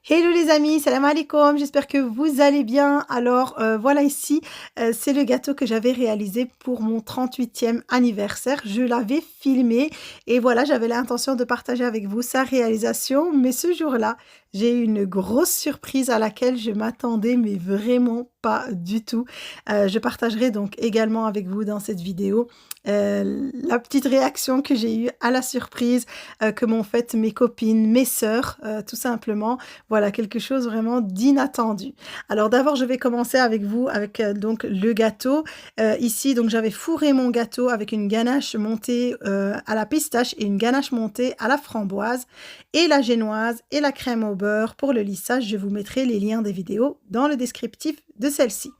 Hello les amis, salam alaikum, j'espère que vous allez bien. Alors voilà ici, c'est le gâteau que j'avais réalisé pour mon 38e anniversaire. Je l'avais filmé et voilà, j'avais l'intention de partager avec vous sa réalisation. Mais ce jour-là, j'ai eu une grosse surprise à laquelle je m'attendais, mais vraiment pas du tout. Je partagerai donc également avec vous dans cette vidéo la petite réaction que j'ai eue à la surprise que m'ont faite mes copines, mes sœurs, tout simplement. Voilà, quelque chose vraiment d'inattendu. Alors d'abord, je vais commencer avec vous avec donc le gâteau. Ici, donc j'avais fourré mon gâteau avec une ganache montée à la pistache et une ganache montée à la framboise et la génoise et la crème au beurre. Pour le lissage, je vous mettrai les liens des vidéos dans le descriptif de celle-ci.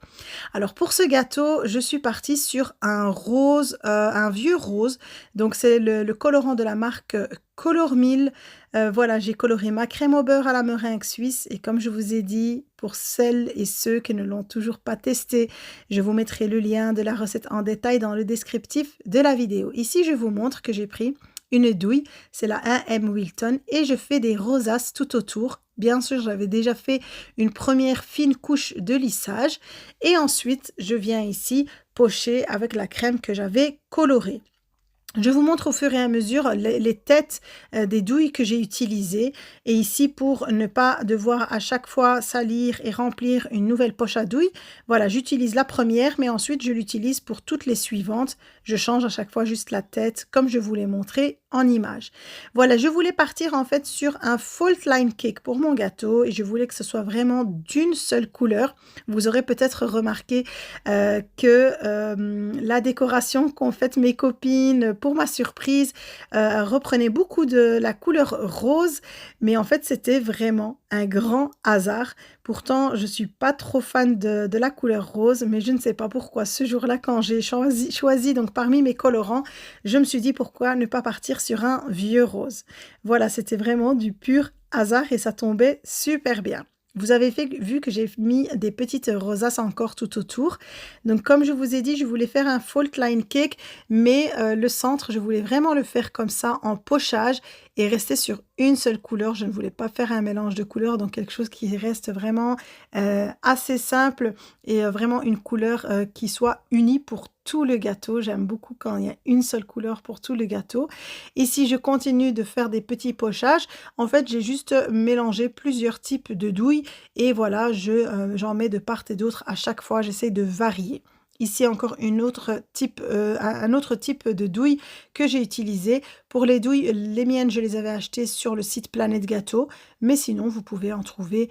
Alors pour ce gâteau, je suis partie sur un rose, un vieux rose. Donc c'est le colorant de la marque Color Mil. Voilà, j'ai coloré ma crème au beurre à la meringue suisse. Et comme je vous ai dit, pour celles et ceux qui ne l'ont toujours pas testé, je vous mettrai le lien de la recette en détail dans le descriptif de la vidéo. Ici, je vous montre que j'ai pris une douille, c'est la 1M Wilton, et je fais des rosaces tout autour. Bien sûr, j'avais déjà fait une première fine couche de lissage et ensuite, je viens ici pocher avec la crème que j'avais colorée. Je vous montre au fur et à mesure les têtes des douilles que j'ai utilisées. Et ici, pour ne pas devoir à chaque fois salir et remplir une nouvelle poche à douilles, voilà, j'utilise la première, mais ensuite je l'utilise pour toutes les suivantes. Je change à chaque fois juste la tête, comme je vous l'ai montré en image. Voilà, je voulais partir en fait sur un fault line cake pour mon gâteau et je voulais que ce soit vraiment d'une seule couleur. Vous aurez peut-être remarqué que la décoration qu'ont faite mes copines pour ma surprise reprenait beaucoup de la couleur rose, mais en fait c'était vraiment un grand hasard. Pourtant, je ne suis pas trop fan de la couleur rose, mais je ne sais pas pourquoi. Ce jour-là, quand j'ai choisi donc parmi mes colorants, je me suis dit pourquoi ne pas partir sur un vieux rose. Voilà, c'était vraiment du pur hasard et ça tombait super bien. Vous avez vu que j'ai mis des petites rosaces encore tout autour. Donc comme je vous ai dit, je voulais faire un fault line cake, mais le centre, je voulais vraiment le faire comme ça en pochage et rester sur une seule couleur. Je ne voulais pas faire un mélange de couleurs, donc quelque chose qui reste vraiment assez simple et vraiment une couleur qui soit unie pour tout le gâteau. J'aime beaucoup quand il y a une seule couleur pour tout le gâteau. Ici, je continue de faire des petits pochages. En fait, j'ai juste mélangé plusieurs types de douilles et voilà, j'en mets de part et d'autre à chaque fois. J'essaie de varier. Ici encore un autre type de douille que j'ai utilisé. Pour les douilles, les miennes, je les avais achetées sur le site Planète Gâteau, mais sinon, vous pouvez en trouver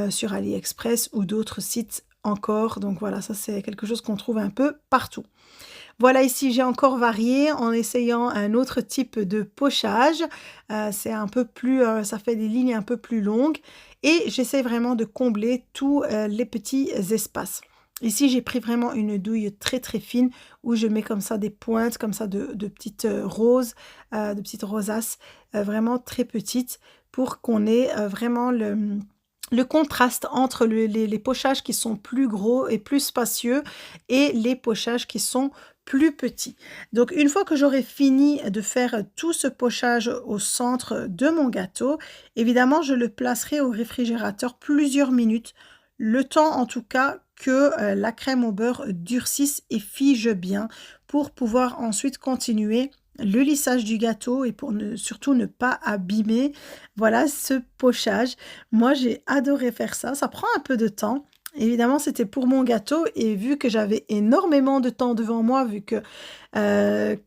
sur AliExpress ou d'autres sites encore. Donc voilà, ça c'est quelque chose qu'on trouve un peu partout. Voilà, ici j'ai encore varié en essayant un autre type de pochage. C'est un peu plus, ça fait des lignes un peu plus longues et j'essaie vraiment de combler tous les petits espaces. Ici, j'ai pris vraiment une douille très très fine où je mets comme ça des pointes, comme ça de petites roses, de petites rosaces, vraiment très petites pour qu'on ait vraiment le contraste entre les pochages qui sont plus gros et plus spacieux et les pochages qui sont plus petits. Donc une fois que j'aurai fini de faire tout ce pochage au centre de mon gâteau, évidemment je le placerai au réfrigérateur plusieurs minutes, le temps en tout cas que la crème au beurre durcisse et fige bien pour pouvoir ensuite continuer le lissage du gâteau et pour surtout ne pas abîmer voilà ce pochage. Moi j'ai adoré faire ça, ça prend un peu de temps. Évidemment, c'était pour mon gâteau et vu que j'avais énormément de temps devant moi, vu que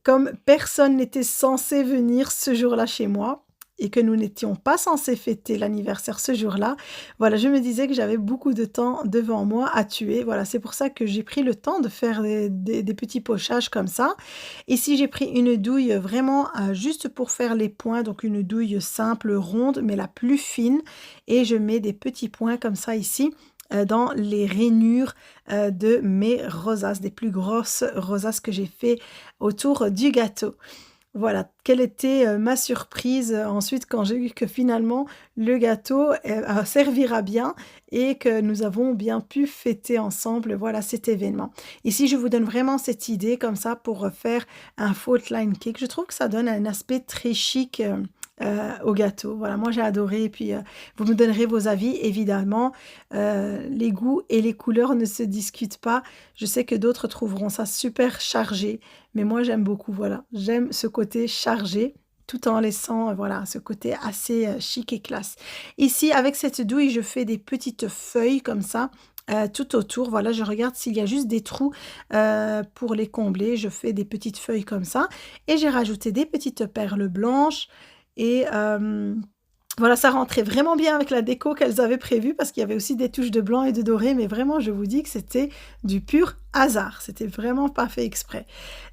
comme personne n'était censé venir ce jour-là chez moi et que nous n'étions pas censés fêter l'anniversaire ce jour-là, voilà, je me disais que j'avais beaucoup de temps devant moi à tuer. Voilà, c'est pour ça que j'ai pris le temps de faire des petits pochages comme ça. Ici, j'ai pris une douille vraiment juste pour faire les points, donc une douille simple, ronde, mais la plus fine. Et je mets des petits points comme ça ici dans les rainures de mes rosaces, des plus grosses rosaces que j'ai fait autour du gâteau. Voilà, quelle était ma surprise ensuite quand j'ai vu que finalement le gâteau servira bien et que nous avons bien pu fêter ensemble voilà cet événement. Ici, je vous donne vraiment cette idée comme ça pour faire un fault line cake. Je trouve que ça donne un aspect très chic au gâteau. Voilà, moi j'ai adoré et puis, vous me donnerez vos avis évidemment. Les goûts et les couleurs ne se discutent pas. Je sais que d'autres trouveront ça super chargé, mais moi j'aime beaucoup, voilà. J'aime ce côté chargé, tout en laissant, voilà, ce côté assez, chic et classe. Ici, avec cette douille, je fais des petites feuilles comme ça, tout autour. Voilà, je regarde s'il y a juste des trous, pour les combler. Je fais des petites feuilles comme ça et j'ai rajouté des petites perles blanches et voilà, ça rentrait vraiment bien avec la déco qu'elles avaient prévue parce qu'il y avait aussi des touches de blanc et de doré, mais vraiment, je vous dis que c'était du pur hasard. C'était vraiment pas fait exprès.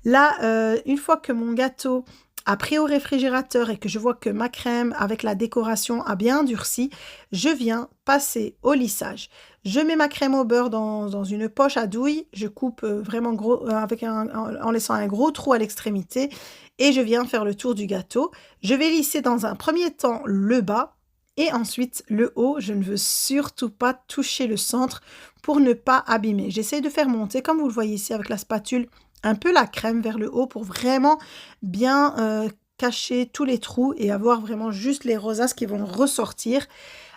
Là, une fois que mon gâteau a pris au réfrigérateur et que je vois que ma crème avec la décoration a bien durci, je viens passer au lissage. Je mets ma crème au beurre dans une poche à douille, je coupe vraiment gros, en laissant un gros trou à l'extrémité et je viens faire le tour du gâteau. Je vais lisser dans un premier temps le bas et ensuite le haut. Je ne veux surtout pas toucher le centre pour ne pas abîmer. J'essaie de faire monter, comme vous le voyez ici avec la spatule, un peu la crème vers le haut pour vraiment bien cacher tous les trous et avoir vraiment juste les rosaces qui vont ressortir.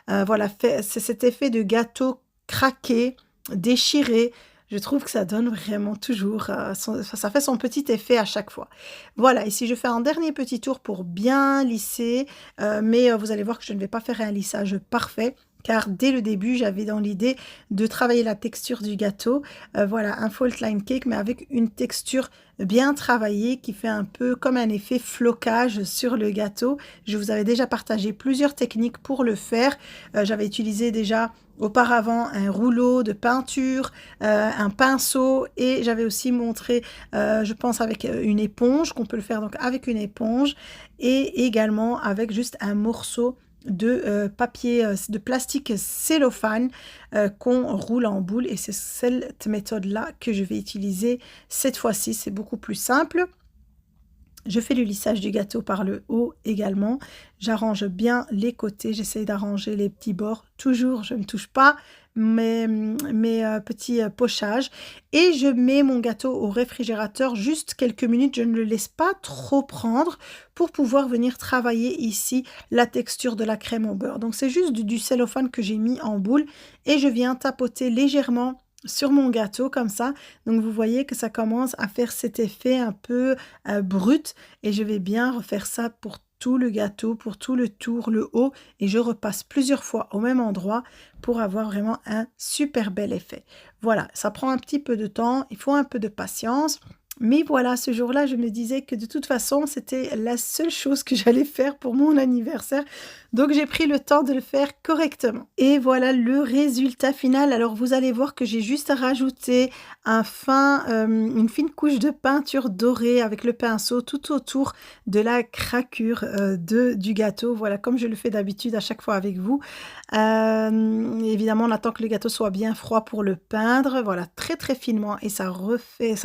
Voilà, c'est cet effet de gâteau craqué, déchiré. Je trouve que ça donne vraiment toujours, ça fait son petit effet à chaque fois. Voilà, ici je fais un dernier petit tour pour bien lisser, mais vous allez voir que je ne vais pas faire un lissage parfait, car dès le début, j'avais dans l'idée de travailler la texture du gâteau. Voilà, un fault line cake, mais avec une texture bien travaillée qui fait un peu comme un effet flocage sur le gâteau. Je vous avais déjà partagé plusieurs techniques pour le faire. J'avais utilisé déjà auparavant un rouleau de peinture, un pinceau et j'avais aussi montré, je pense avec une éponge, qu'on peut le faire donc avec une éponge et également avec juste un morceau de papier, de plastique cellophane qu'on roule en boule et c'est cette méthode-là que je vais utiliser cette fois-ci. C'est beaucoup plus simple. Je fais le lissage du gâteau par le haut également. J'arrange bien les côtés. J'essaye d'arranger les petits bords. Toujours, je ne touche pas mes petits pochages. Et je mets mon gâteau au réfrigérateur juste quelques minutes. Je ne le laisse pas trop prendre pour pouvoir venir travailler ici la texture de la crème au beurre. Donc c'est juste du cellophane que j'ai mis en boule et je viens tapoter légèrement sur mon gâteau comme ça. Donc vous voyez que ça commence à faire cet effet un peu brut et je vais bien refaire ça pour tout le gâteau, pour tout le tour, le haut et je repasse plusieurs fois au même endroit pour avoir vraiment un super bel effet. Voilà, ça prend un petit peu de temps, il faut un peu de patience. Mais voilà, ce jour-là, je me disais que de toute façon, c'était la seule chose que j'allais faire pour mon anniversaire. Donc, j'ai pris le temps de le faire correctement. Et voilà le résultat final. Alors, vous allez voir que j'ai juste rajouté une fine couche de peinture dorée avec le pinceau tout autour de la craquure du gâteau. Voilà, comme je le fais d'habitude à chaque fois avec vous. Évidemment, on attend que le gâteau soit bien froid pour le peindre. Voilà, très très finement. Et ça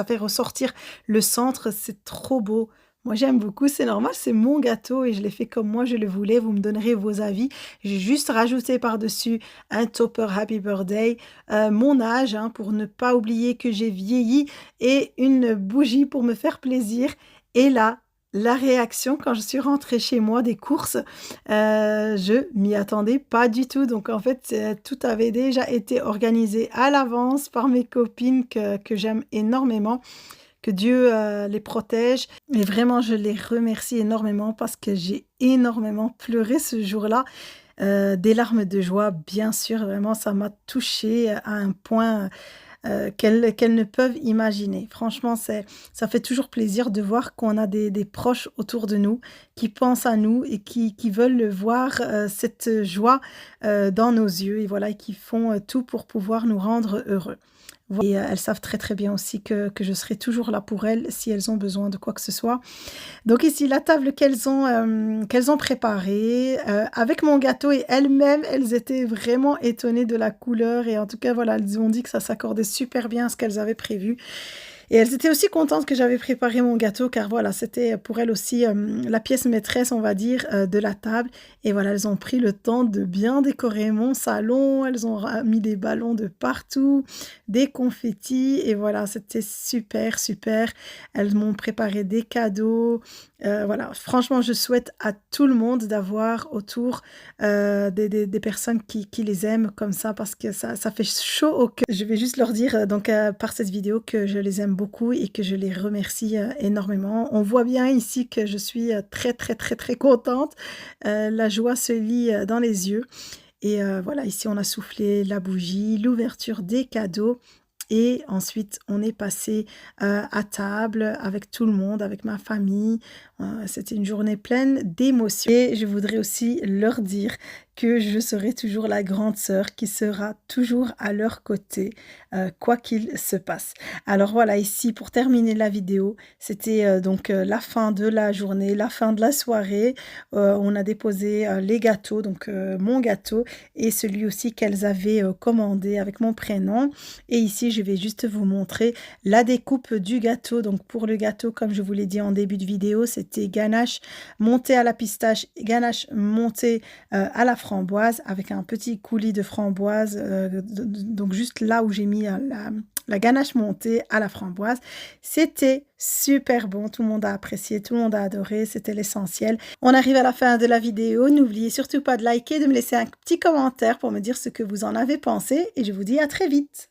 fait ressortir le centre, c'est trop beau. Moi, j'aime beaucoup, c'est normal, c'est mon gâteau et je l'ai fait comme moi je le voulais. Vous me donnerez vos avis. J'ai juste rajouté par-dessus un topper Happy Birthday, mon âge, hein, pour ne pas oublier que j'ai vieilli et une bougie pour me faire plaisir. Et là, la réaction quand je suis rentrée chez moi des courses, je m'y attendais pas du tout. Donc en fait, tout avait déjà été organisé à l'avance par mes copines que j'aime énormément. Que Dieu les protège. Et vraiment, je les remercie énormément parce que j'ai énormément pleuré ce jour-là. Des larmes de joie, bien sûr. Vraiment, ça m'a touchée à un point qu'elles ne peuvent imaginer. Franchement, ça fait toujours plaisir de voir qu'on a des proches autour de nous qui pensent à nous et qui veulent voir cette joie dans nos yeux et voilà, et qui font tout pour pouvoir nous rendre heureux. Et elles savent très très bien aussi que je serai toujours là pour elles si elles ont besoin de quoi que ce soit. Donc ici, la table qu'elles ont préparée avec mon gâteau et elles-mêmes, elles étaient vraiment étonnées de la couleur et en tout cas, voilà, elles ont dit que ça s'accordait super bien à ce qu'elles avaient prévu. Et elles étaient aussi contentes que j'avais préparé mon gâteau car voilà, c'était pour elles aussi, la pièce maîtresse, on va dire, de la table et voilà, elles ont pris le temps de bien décorer mon salon. Elles ont ra mis des ballons de partout, des confettis et voilà, c'était super, super. Elles m'ont préparé des cadeaux, voilà. Franchement, je souhaite à tout le monde d'avoir autour, des personnes qui les aiment comme ça parce que ça fait chaud au cœur. Je vais juste leur dire, donc par cette vidéo que je les aime beaucoup et que je les remercie, énormément. On voit bien ici que je suis, très, très, très, très contente. La joie se lit, dans les yeux et voilà, ici on a soufflé la bougie, l'ouverture des cadeaux et ensuite on est passé, à table avec tout le monde, avec ma famille. C'était une journée pleine d'émotions et je voudrais aussi leur dire que je serai toujours la grande sœur qui sera toujours à leur côté, quoi qu'il se passe. Alors voilà, ici pour terminer la vidéo, c'était, donc, la fin de la journée, la fin de la soirée. On a déposé, les gâteaux, donc, mon gâteau et celui aussi qu'elles avaient, commandé avec mon prénom et ici, je vais juste vous montrer la découpe du gâteau. Donc pour le gâteau, comme je vous l'ai dit en début de vidéo, c'était ganache montée à la pistache, ganache montée, à la framboise avec un petit coulis de framboise, donc juste là où j'ai mis, la ganache montée à la framboise. C'était super bon, tout le monde a apprécié, tout le monde a adoré, c'était l'essentiel. On arrive à la fin de la vidéo, n'oubliez surtout pas de liker, de me laisser un petit commentaire pour me dire ce que vous en avez pensé et je vous dis à très vite.